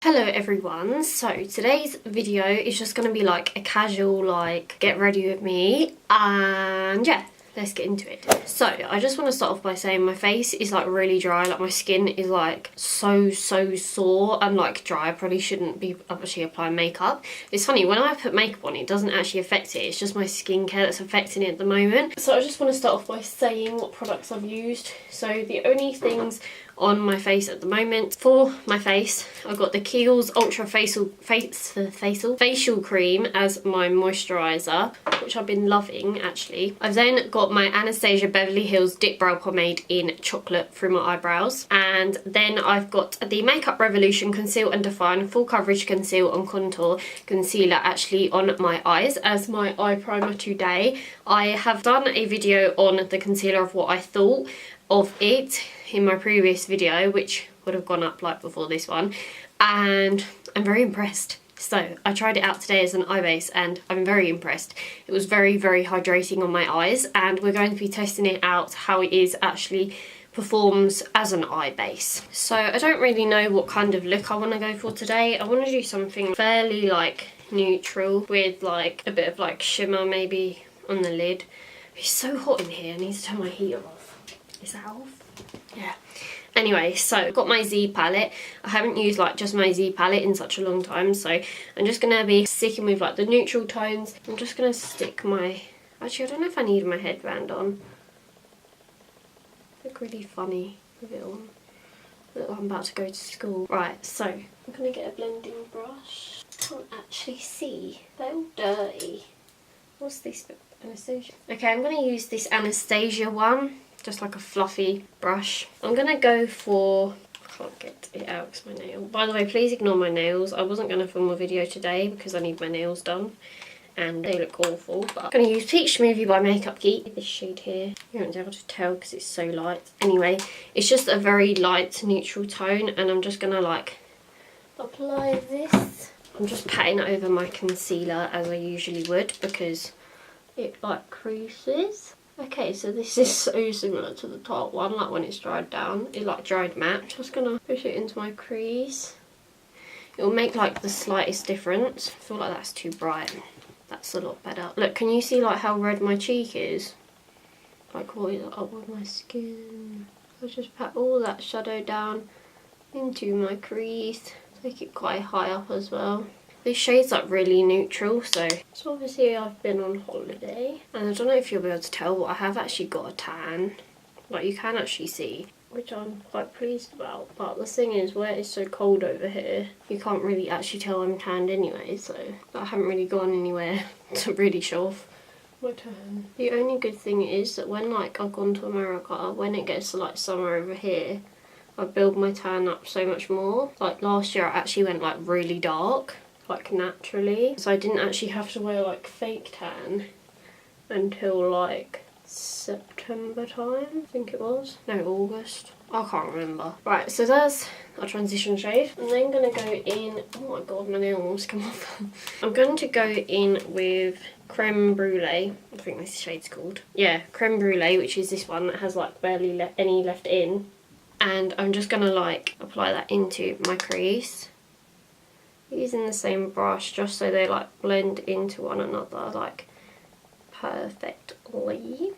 Hello everyone, so today's video is just going to be like a casual like get ready with me, and yeah, let's get into it. So I just want to start off by saying my face is like really dry, like my skin is like so sore and like dry. I probably shouldn't be actually applying makeup. It's funny, when I put makeup on it doesn't actually affect it, it's just my skincare that's affecting it at the moment. So I just want to start off by saying what products I've used. So the only things on my face at the moment, for my face I've got the Kiehl's Ultra Facial Cream as my moisturiser, which I've been loving actually. I've then got my Anastasia Beverly Hills Dip Brow Pomade in chocolate through my eyebrows, and then I've got the Makeup Revolution Conceal and Define Full Coverage Conceal and Contour Concealer actually on my eyes as my eye primer today. I have done a video on the concealer of what I thought of it in my previous video, which would have gone up like before this one, and I'm very impressed. So I tried it out today as an eye base and I'm very impressed. It was very hydrating on my eyes, and we're going to be testing it out how it is actually performs as an eye base. So I don't really know what kind of look I want to go for today. I want to do something fairly like neutral with like a bit of like shimmer maybe on the lid. It's so hot in here, I need to turn my heater off. Is that off? Yeah. Anyway, so I've got my Z palette. I haven't used like just my Z palette in such a long time, so I'm just gonna be sticking with like the neutral tones. I'm just gonna stick my, actually I don't know if I need my headband on. I look really funny with it on. Look like I'm about to go to school. Right, so I'm gonna get a blending brush. I can't actually see, they're all dirty. What's this? Anastasia. Okay, I'm gonna use this Anastasia one. Just like a fluffy brush. I'm gonna go for, I can't get it out because my nail. By the way, please ignore my nails. I wasn't gonna film a video today because I need my nails done and they look awful. But I'm gonna use Peach Smoothie by Makeup Geek. This shade here, you won't be able to tell because it's so light. Anyway, it's just a very light neutral tone, and I'm just gonna like apply this. I'm just patting it over my concealer as I usually would because it like creases. Okay, so this is so similar to the top one, like when it's dried down. It like dried matte. Just gonna push it into my crease. It'll make like the slightest difference. I feel like that's too bright. That's a lot better. Look, can you see like how red my cheek is? Like what is up with my skin? I'll just pat all that shadow down into my crease. Take it quite high up as well. This shade's like really neutral, so obviously I've been on holiday, and I don't know if you'll be able to tell, but I have actually got a tan. Like you can actually see, which I'm quite pleased about. But the thing is, where it's so cold over here, you can't really actually tell I'm tanned anyway, so I haven't really gone anywhere to really show off my tan. The only good thing is that when like I've gone to America, when it gets to like summer over here, I build my tan up so much more. Like last year I actually went like really dark, like naturally, so I didn't actually have to wear like fake tan until like September time, I think it was. No, August. I can't remember. Right, so that's a transition shade. I'm then gonna go in, oh my god, my nail almost come off. I'm going to go in with Creme Brulee. I think this shade's called. Yeah, Creme Brulee, which is this one that has like barely any left in. And I'm just gonna like apply that into my crease, using the same brush just so they like blend into one another like perfectly.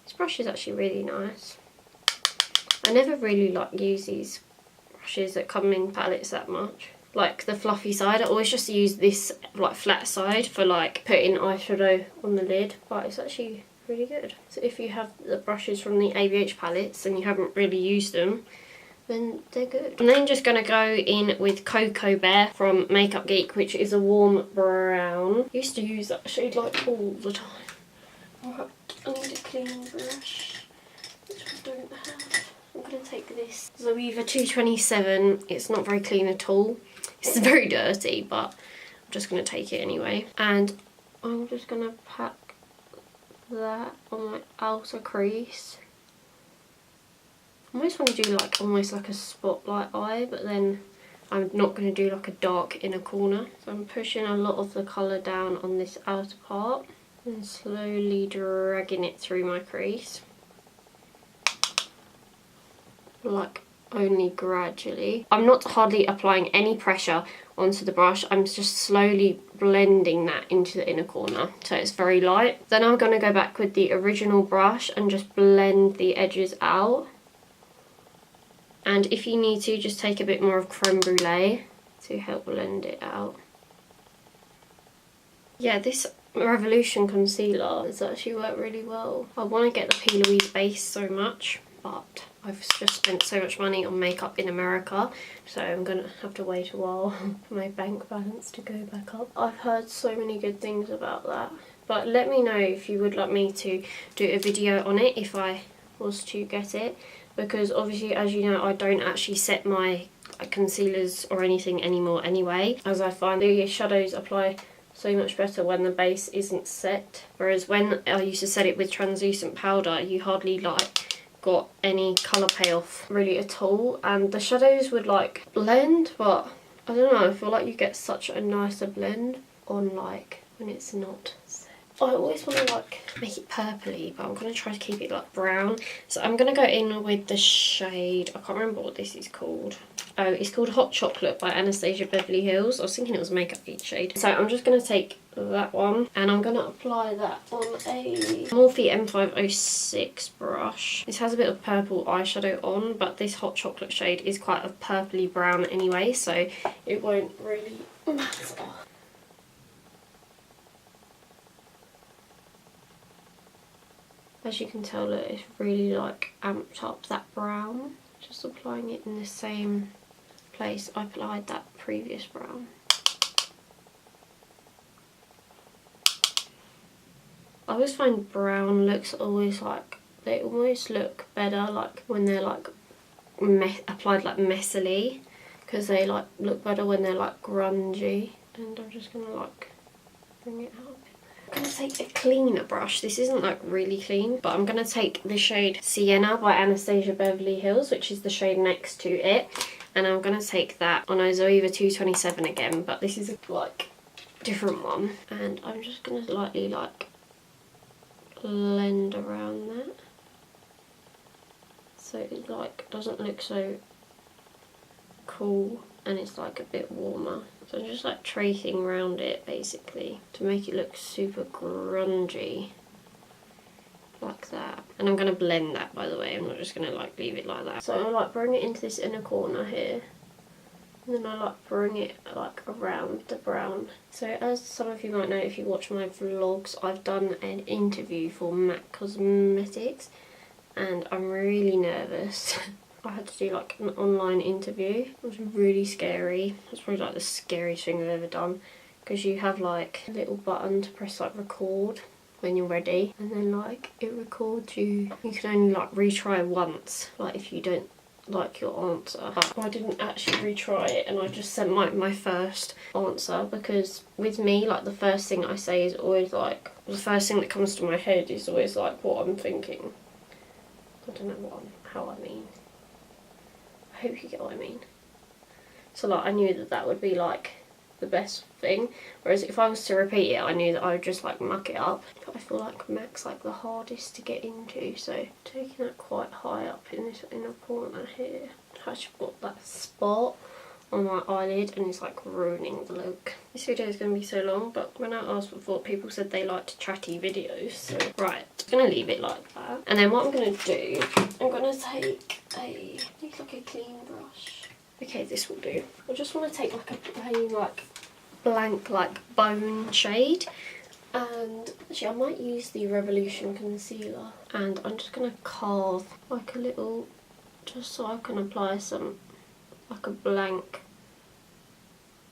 This brush is actually really nice. I never really like use these brushes that come in palettes that much. Like the fluffy side, I always just use this like flat side for like putting eyeshadow on the lid, but it's actually really good. So if you have the brushes from the ABH palettes and you haven't really used them, then they're good. I'm then just going to go in with Cocoa Bear from Makeup Geek, which is a warm brown. I used to use that shade like all the time. Alright, I need a clean brush, which I don't have. I'm going to take this Zoeva 227. It's not very clean at all. It's very dirty, but I'm just going to take it anyway. And I'm just going to pack that on my outer crease. I almost want to do like almost like a spotlight eye, but then I'm not going to do like a dark inner corner. So I'm pushing a lot of the colour down on this outer part and slowly dragging it through my crease. Like only gradually. I'm not hardly applying any pressure onto the brush. I'm just slowly blending that into the inner corner, so it's very light. Then I'm going to go back with the original brush and just blend the edges out. And if you need to, just take a bit more of creme brulee to help blend it out. Yeah, this Revolution concealer has actually worked really well. I want to get the P. Louise base so much, but I've just spent so much money on makeup in America, so I'm gonna have to wait a while for my bank balance to go back up. I've heard so many good things about that, but let me know if you would like me to do a video on it if I was to get it, because obviously, as you know, I don't actually set my concealers or anything anymore anyway, as I find the shadows apply so much better when the base isn't set, whereas when I used to set it with translucent powder, you hardly like got any colour payoff really at all, and the shadows would like blend, but I don't know, I feel like you get such a nicer blend on like when it's not set. I always want to like make it purpley, but I'm going to try to keep it like brown, so I'm going to go in with the shade, I can't remember what this is called. Oh, it's called Hot Chocolate by Anastasia Beverly Hills. I was thinking it was Makeup Geek shade. So I'm just going to take that one and I'm going to apply that on a Morphe M506 brush. This has a bit of purple eyeshadow on, but this Hot Chocolate shade is quite a purpley brown anyway, so it won't really matter. As you can tell, it's really like amped up that brown. Just applying it in the same place I applied that previous brown. I always find brown looks always like, they almost look better like when they're like applied like messily, because they like look better when they're like grungy. And I'm just gonna like bring it out. I'm going to take a cleaner brush. This isn't like really clean, but I'm going to take the shade Sienna by Anastasia Beverly Hills, which is the shade next to it, and I'm going to take that on a Zoeva 227 again, but this is a like different one, and I'm just going to lightly like blend around that so it like doesn't look so cool and it's like a bit warmer. So I'm just like tracing around it basically to make it look super grungy, like that. And I'm going to blend that, by the way, I'm not just going to like leave it like that. So I like bring it into this inner corner here, and then I like bring it like around the brown. So as some of you might know if you watch my vlogs, I've done an interview for MAC Cosmetics and I'm really nervous. I had to do like an online interview. It was really scary. It's probably like the scariest thing I've ever done, because you have like a little button to press like record when you're ready, and then like it records you. You can only like retry once, like if you don't like your answer. But I didn't actually retry it and I just sent my first answer, because with me like the first thing I say is always like, the first thing that comes to my head is always like what I'm thinking. I don't know how I mean. I hope you get what I mean. So like I knew that that would be like the best thing, whereas if I was to repeat it I knew that I would just like muck it up. But I feel like MAC's like the hardest to get into, so taking that quite high up in this inner corner here. I actually got that spot on my eyelid and it's like ruining the look. This video is going to be so long, but when I asked before, people said they liked chatty videos, so right, I'm going to leave it like that. And then what I'm going to do, I'm going to take like a clean brush. Okay, this will do. I just want to take like a plain like blank like bone shade, and actually I might use the Revolution concealer, and I'm just going to carve like a little, just so I can apply some like a blank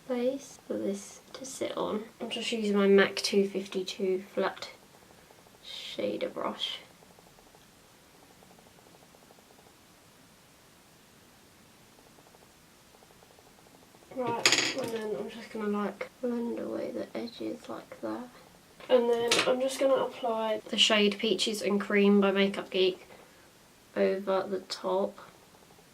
base for this to sit on. I'm just using my MAC 252 flat shader brush. Right, and then I'm just going to like blend away the edges like that. And then I'm just going to apply the shade Peaches and Cream by Makeup Geek over the top,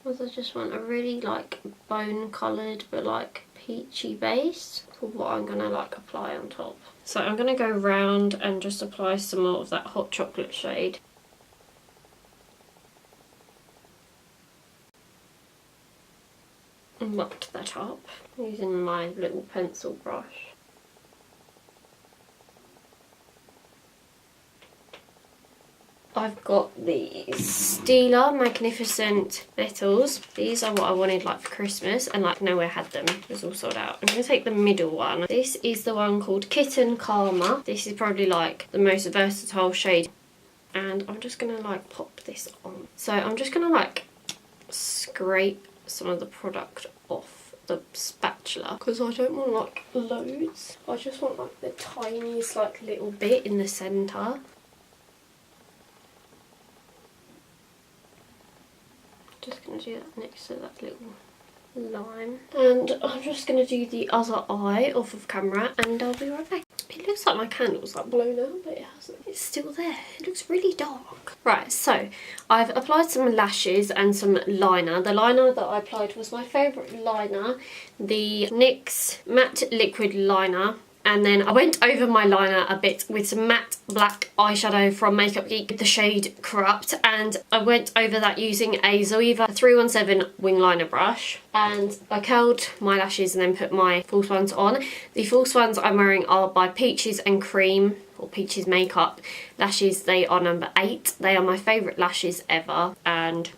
because I just want a really like bone coloured but like peachy base for what I'm going to like apply on top. So I'm going to go round and just apply some more of that Hot Chocolate shade. mucked that up using my little pencil brush. I've got these Stila Magnificent Nettles. These are what I wanted like for Christmas, and like nowhere had them. It was all sold out. I'm going to take the middle one. This is the one called Kitten Karma. This is probably like the most versatile shade. And I'm just going to like pop this on. So I'm just going to like scrape some of the product off the spatula because I don't want like loads. I just want like the tiniest like little bit in the centre. Just going to do that next to that little line, and I'm just going to do the other eye off of camera, and I'll be right back. It looks like my candle's like blown out, but it hasn't. It's still there. It looks really dark. Right, so I've applied some lashes and some liner. The liner that I applied was my favourite liner, the NYX Matte Liquid Liner. And then I went over my liner a bit with some matte black eyeshadow from Makeup Geek with the shade Corrupt. And I went over that using a Zoeva 317 wing liner brush. And I curled my lashes and then put my false ones on. The false ones I'm wearing are by Peaches and Cream, or Peaches Makeup lashes. They are number 8. They are my favourite lashes ever. And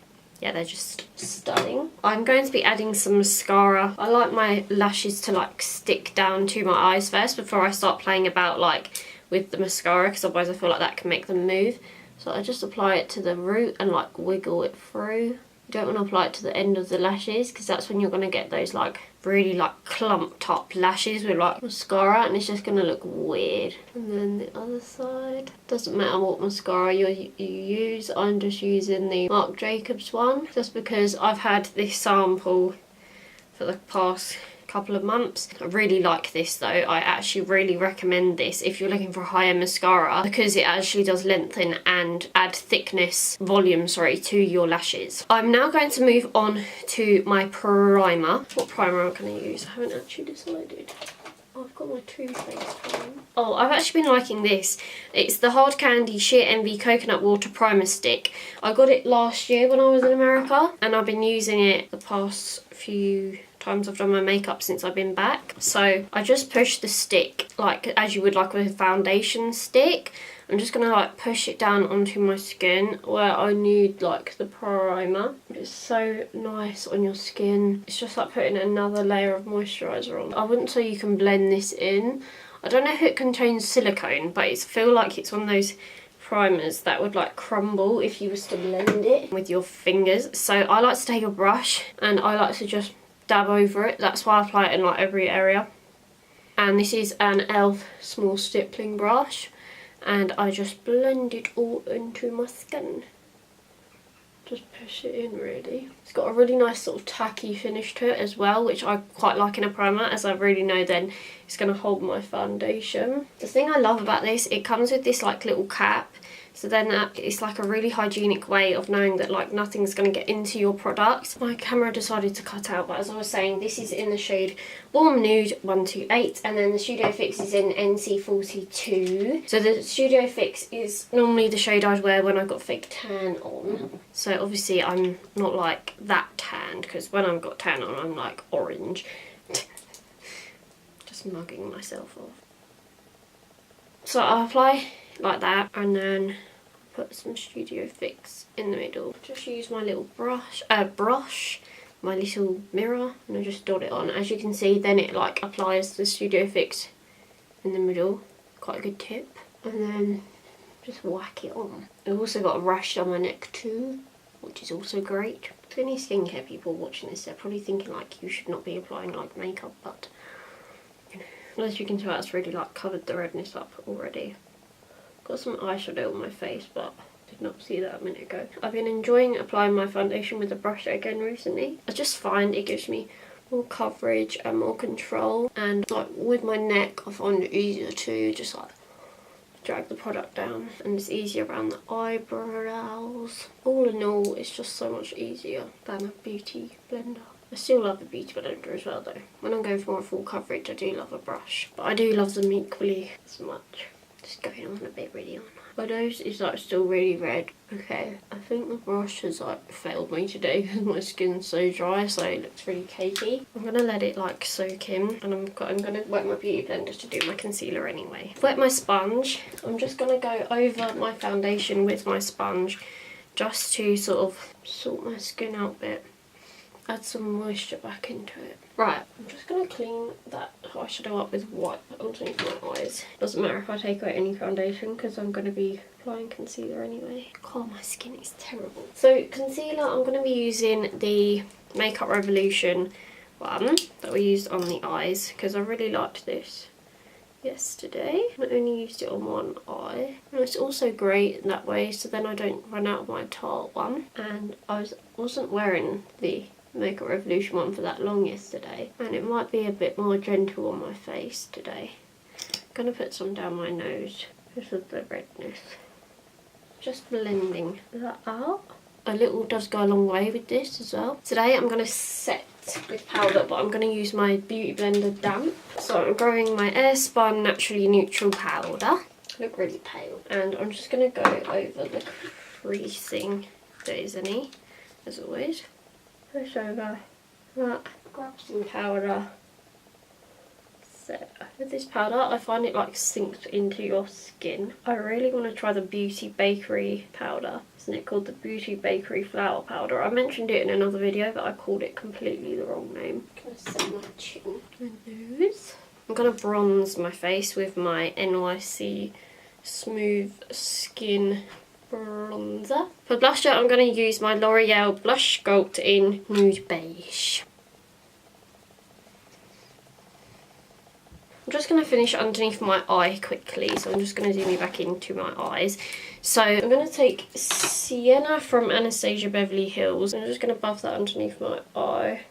yeah, they're just stunning. I'm going to be adding some mascara. I like my lashes to like stick down to my eyes first before I start playing about like with the mascara, because otherwise I feel like that can make them move. So I just apply it to the root and like wiggle it through. You don't want to apply it to the end of the lashes because that's when you're going to get those like really like clumped up lashes with like mascara, and it's just going to look weird. And then the other side. Doesn't matter what mascara you use. I'm just using the Marc Jacobs one just because I've had this sample for the past couple of months. I really like this though. I actually really recommend this if you're looking for higher mascara because it actually does lengthen and add thickness, volume, sorry, to your lashes. I'm now going to move on to my primer. What primer I'm going to use? I haven't actually decided. I've got my Too Faced one. Oh, I've actually been liking this. It's the Hard Candy Sheer Envy Coconut Water Primer Stick. I got it last year when I was in America, and I've been using it the past few times I've done my makeup since I've been back. So I just push the stick like as you would like with a foundation stick. I'm just gonna like push it down onto my skin where I need like the primer. It's so nice on your skin. It's just like putting another layer of moisturiser on. I wouldn't say you can blend this in. I don't know if it contains silicone, but I feel like it's one of those primers that would like crumble if you was to blend it with your fingers. So I like to take a brush and I like to just dab over it. That's why I apply it in like every area. And this is an e.l.f. small stippling brush, and I just blend it all into my skin. Just push it in really. It's got a really nice sort of tacky finish to it as well, which I quite like in a primer, as I really know then it's going to hold my foundation. The thing I love about this, it comes with this like little cap. So then it's like a really hygienic way of knowing that like nothing's going to get into your product. My camera decided to cut out, but as I was saying, this is in the shade Warm Nude 128, and then the Studio Fix is in NC42. So the Studio Fix is normally the shade I'd wear when I've got fake tan on. So obviously I'm not like that tanned, because when I've got tan on I'm like orange. Just mugging myself off. So I apply like that, and then put some Studio Fix in the middle. Just use my little brush, my little mirror, and I just dot it on. As you can see, then it like applies the Studio Fix in the middle. Quite a good tip. And then just whack it on. I've also got a rash on my neck too, which is also great. For any skincare people watching this, they're probably thinking like you should not be applying like makeup, but you know, as you can tell, it's really like covered the redness up already. Got some eyeshadow on my face, but did not see that a minute ago. I've been enjoying applying my foundation with a brush again recently. I just find it gives me more coverage and more control, and like with my neck I find it easier to just like drag the product down, and it's easier around the eyebrows. All in all, it's just so much easier than a beauty blender. I still love a beauty blender as well though. When I'm going for more full coverage I do love a brush, but I do love them equally as much. Just going on a bit really on. My nose is like still really red. Okay, I think the brush has like failed me today because my skin's so dry, so it looks really cakey. I'm gonna let it like soak in, and I'm gonna wet my beauty blender to do my concealer anyway. Wet my sponge. I'm just gonna go over my foundation with my sponge just to sort of sort my skin out a bit. Add some moisture back into it. Right, I'm just going to clean that eyeshadow up with white underneath my eyes. Doesn't matter if I take away any foundation because I'm going to be applying concealer anyway. God, my skin is terrible. So concealer, I'm going to be using the Makeup Revolution one that we used on the eyes because I really liked this yesterday. I only used it on one eye, and it's also great that way, so then I don't run out of my Tarte one. And I wasn't wearing the Makeup Revolution one for that long yesterday, and it might be a bit more gentle on my face today. I'm gonna put some down my nose because of the redness. Just blending that out. A little does go a long way with this as well. Today I'm gonna set with powder, but I'm gonna use my beauty blender damp. So I'm growing my Airspun Naturally Neutral powder. I look really pale, and I'm just gonna go over the creasing if there is any, as always. Push over that, grab some powder. So with this powder, I find it like sinks into your skin. I really want to try the Beauty Bakery powder. Isn't it called the Beauty Bakery Flower Powder? I mentioned it in another video, but I called it completely the wrong name. I'm going to set my chin, my nose. I'm going to bronze my face with my NYC Smooth Skin bronzer. For blusher, I'm going to use my L'Oreal Blush Sculpt in Nude Beige. I'm just going to finish underneath my eye quickly, so I'm just going to zoom you back into my eyes. So I'm going to take Sienna from Anastasia Beverly Hills, and I'm just going to buff that underneath my eye.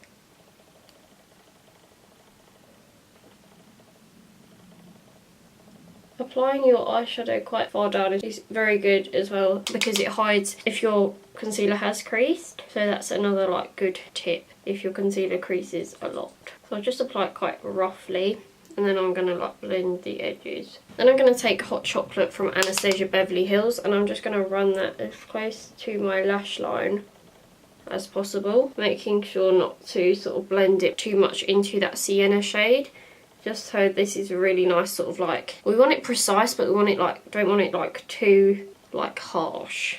Applying your eyeshadow quite far down is very good as well because it hides if your concealer has creased. So that's another like good tip if your concealer creases a lot. So I'll just apply it quite roughly, and then I'm going to like blend the edges. Then I'm going to take Hot Chocolate from Anastasia Beverly Hills, and I'm just going to run that as close to my lash line as possible, making sure not to sort of blend it too much into that sienna shade. Just so this is a really nice sort of like, we want it precise, but we want it like, don't want it like too like harsh.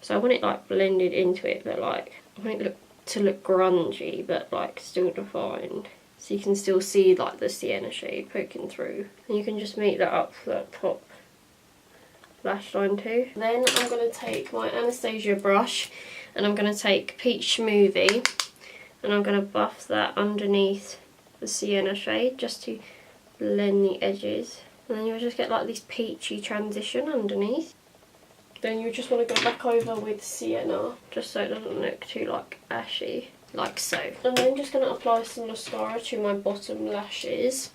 So I want it like blended into it, but like I want it to look grungy, but like still defined. So you can still see like the sienna shade poking through. And you can just make that up for that top lash line too. Then I'm going to take my Anastasia brush, and I'm going to take Peach Smoothie, and I'm going to buff that underneath the sienna shade just to blend the edges, and then you'll just get like this peachy transition underneath. Then you just want to go back over with sienna just so it doesn't look too like ashy, like so. And then just going to apply some mascara to my bottom lashes.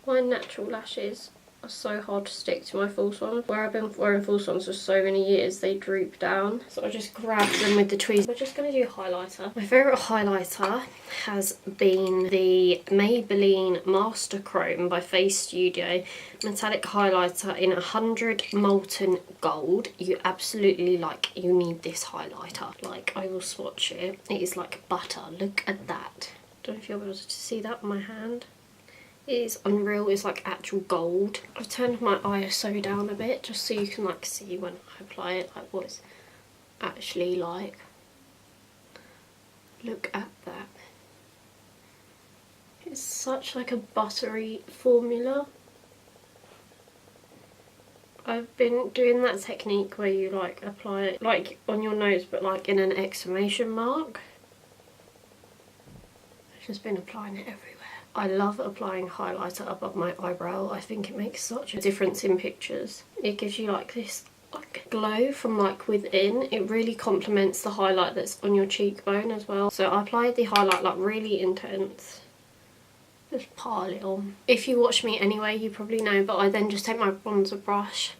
My natural lashes are so hard to stick to my false ones. Where I've been wearing false ones for so many years, they droop down. So I just grab them with the tweezers. We're just going to do highlighter. My favourite highlighter has been the Maybelline Master Chrome by Face Studio metallic highlighter in 100 molten gold. You absolutely you need this highlighter. Like, I will swatch it. It is like butter. Look at that. Don't know if you'll be able to see that on my hand. It is unreal. It's like actual gold. I've turned my ISO down a bit just so you can like see when I apply it like what it's actually like. Look at that. It's such like a buttery formula. I've been doing that technique where you like apply it like on your nose but like in an exclamation mark. I've just been applying it everywhere. I love applying highlighter above my eyebrow. I think it makes such a difference in pictures. It gives you like this like glow from like within. It really complements the highlight that's on your cheekbone as well. So I applied the highlight like really intense. Just pile it on. If you watch me anyway, you probably know, but I then just take my bronzer brush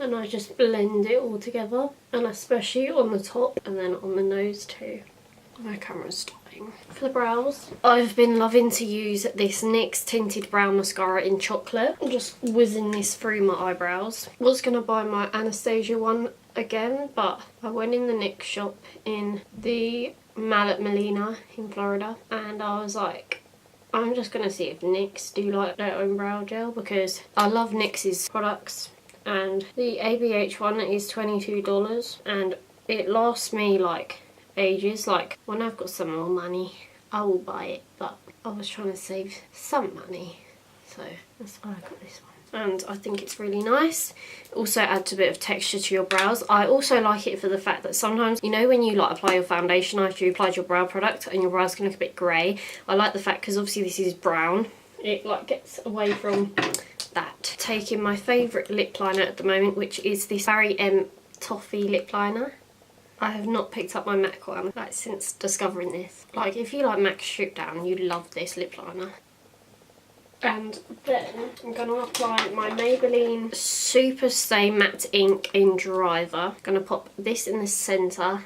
and I just blend it all together, and especially on the top and then on the nose too. My camera's dying. thing. For the brows, I've been loving to use this NYX Tinted Brow Mascara in chocolate. I'm just whizzing this through my eyebrows. Was going to buy my Anastasia one again, but I went in the NYX shop in the Mall at Molina in Florida, and I was like, I'm just going to see if NYX do like their own brow gel, because I love NYX's products, and the ABH one is $22 and it lasts me like ages. Like when I've got some more money I will buy it, but I was trying to save some money, so that's why I got this one. And I think it's really nice. It also adds a bit of texture to your brows. I also like it for the fact that sometimes, you know, when you like apply your foundation after you applied your brow product and your brows can look a bit grey, I like the fact, because obviously this is brown, it like gets away from that. Taking my favourite lip liner at the moment, which is this Barry M Toffee lip liner. I have not picked up my MAC one like since discovering this. Like if you like MAC Strip Down, you love this lip liner. And then I'm going to apply my Maybelline Super Stay Matte Ink in Driver. I'm going to pop this in the centre.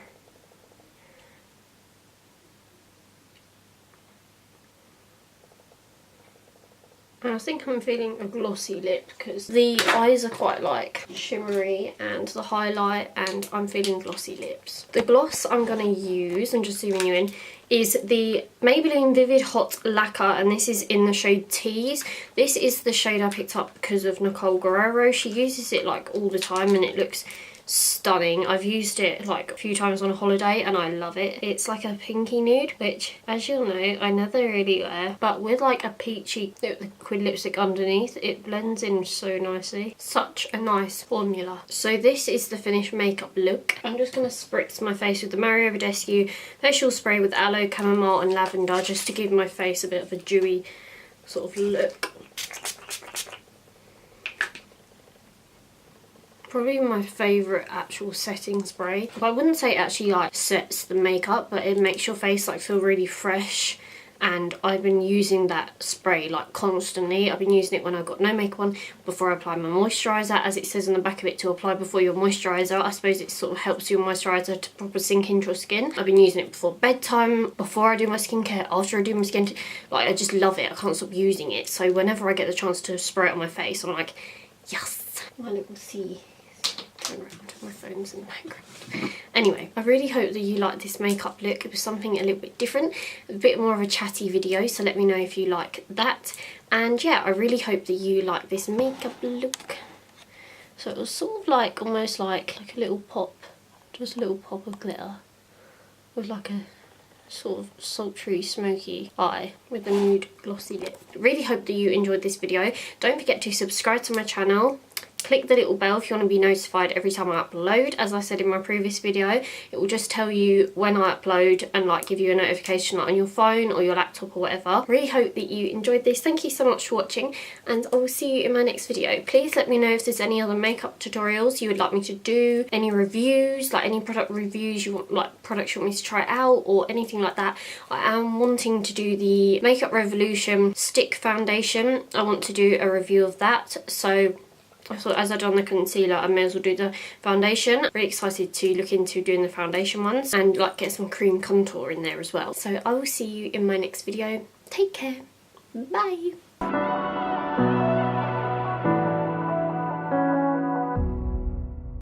And I think I'm feeling a glossy lip because the eyes are quite like shimmery and the highlight, and I'm feeling glossy lips. The gloss I'm going to use, and just zooming you in, is the Maybelline Vivid Hot Lacquer, and this is in the shade Tease. This is the shade I picked up because of Nicole Guerrero. She uses it like all the time and it looks stunning. I've used it like a few times on a holiday and I love it. It's like a pinky nude, which as you'll know I never really wear, but with like a peachy liquid lipstick underneath, it blends in so nicely. Such a nice formula. So this is the finished makeup look. I'm just going to spritz my face with the Mario Badescu facial spray with aloe, chamomile and lavender, just to give my face a bit of a dewy sort of look. Probably my favourite actual setting spray. I wouldn't say it actually like sets the makeup, but it makes your face like feel really fresh, and I've been using that spray like constantly. I've been using it when I've got no makeup on, before I apply my moisturiser, as it says on the back of it to apply before your moisturiser. I suppose it sort of helps your moisturiser to proper sink into your skin. I've been using it before bedtime, before I do my skincare, after I do my skin. Like I just love it. I can't stop using it. So whenever I get the chance to spray it on my face, I'm like, yes. My little C. Turn around, my phone's in the background. Anyway, I really hope that you like this makeup look. It was something a little bit different, a bit more of a chatty video, so let me know if you like that. And yeah, I really hope that you like this makeup look. So it was sort of like, almost like a little pop, just a little pop of glitter with like a sort of sultry, smoky eye with a nude glossy lip. Really hope that you enjoyed this video. Don't forget to subscribe to my channel. Click the little bell if you want to be notified every time I upload. As I said in my previous video, it will just tell you when I upload and like give you a notification like on your phone or your laptop or whatever. Really hope that you enjoyed this. Thank you so much for watching, and I will see you in my next video. Please let me know if there's any other makeup tutorials you would like me to do, any reviews, like any product reviews you want, like products you want me to try out or anything like that. I am wanting to do the Makeup Revolution stick foundation. I want to do a review of that, so I thought as I've done the concealer, I may as well do the foundation. Really excited to look into doing the foundation ones and like get some cream contour in there as well. So I will see you in my next video. Take care. Bye.